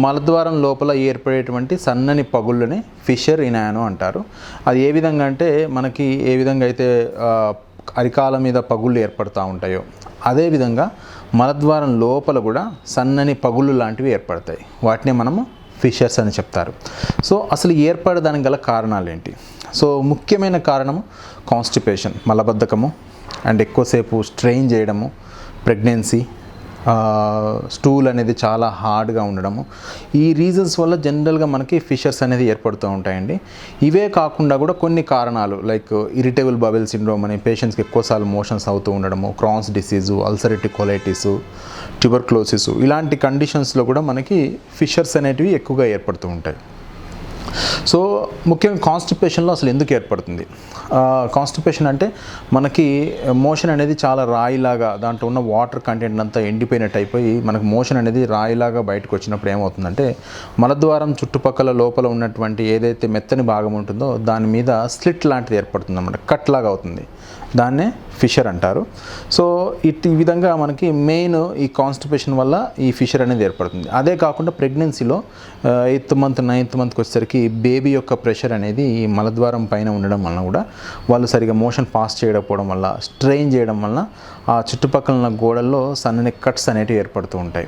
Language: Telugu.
మలద్వారం లోపల ఏర్పడేటువంటి సన్నని పగుళ్ళని ఫిషర్ ఇనానో అంటారు. అది ఏ విధంగా అంటే మనకి ఏ విధంగా అయితే అరికాల మీద పగుళ్ళు ఏర్పడుతూ ఉంటాయో అదేవిధంగా మలద్వారం లోపల కూడా సన్నని పగుళ్ళు లాంటివి ఏర్పడతాయి. వాటిని మనము ఫిషర్స్ అని చెప్తారు. సో అసలు ఏర్పడడానికి గల కారణాలు ఏంటి? సో ముఖ్యమైన కారణము కాన్స్టిపేషన్, మలబద్ధకము, అండ్ ఎక్కువసేపు స్ట్రెయిన్ చేయడము, ప్రెగ్నెన్సీ, స్టూల్ అనేది చాలా హార్డ్గా ఉండడము, ఈ రీజన్స్ వల్ల జనరల్గా మనకి ఫిషర్స్ అనేది ఏర్పడుతూ ఉంటాయండి. ఇవే కాకుండా కూడా కొన్ని కారణాలు లైక్ ఇరిటేబుల్ బబెల్ సిండ్రోమ్ అని పేషెంట్స్కి ఎక్కువసార్లు మోషన్స్ అవుతూ ఉండడము, Crohn's disease, ulcerative colitis, tuberculosis, ఇలాంటి కండిషన్స్లో కూడా మనకి ఫిషర్స్ అనేటివి ఎక్కువగా ఏర్పడుతూ ఉంటాయి. సో ముఖ్యంగా కాన్స్టిపేషన్లో అసలు ఎందుకు ఏర్పడుతుంది? కాన్స్టిపేషన్ అంటే మనకి మోషన్ అనేది చాలా రాయిలాగా, దాంట్లో ఉన్న వాటర్ కంటెంట్ అంతా ఎండిపోయినట్టు అయిపోయి మనకు మోషన్ అనేది రాయిలాగా బయటకు వచ్చినప్పుడు ఏమవుతుందంటే మలద్వారం చుట్టుపక్కల లోపల ఉన్నటువంటి ఏదైతే మెత్తని భాగం ఉంటుందో దాని మీద స్లిట్ లాంటిది ఏర్పడుతుంది అన్నమాట, కట్ లాగా అవుతుంది. దాన్నే ఫిషర్ అంటారు. సో ఈ విధంగా మనకి మెయిన్ ఈ కాన్స్టిపేషన్ వల్ల ఈ ఫిషర్ అనేది ఏర్పడుతుంది. అదే కాకుండా ప్రెగ్నెన్సీలో 8th మంత్ 9th మంత్కి వచ్చేసరికి బేబీ యొక్క ప్రెషర్ అనేది ఈ మలద్వారం పైన ఉండడం వలన కూడా వాళ్ళు సరిగా మోషన్ పాస్ చేయకపోవడం వల్ల, స్ట్రెయిన్ చేయడం వల్ల ఆ చుట్టుపక్కల ఉన్న గోడల్లో సన్నని కట్స్ అనేటివి ఏర్పడుతూ ఉంటాయి.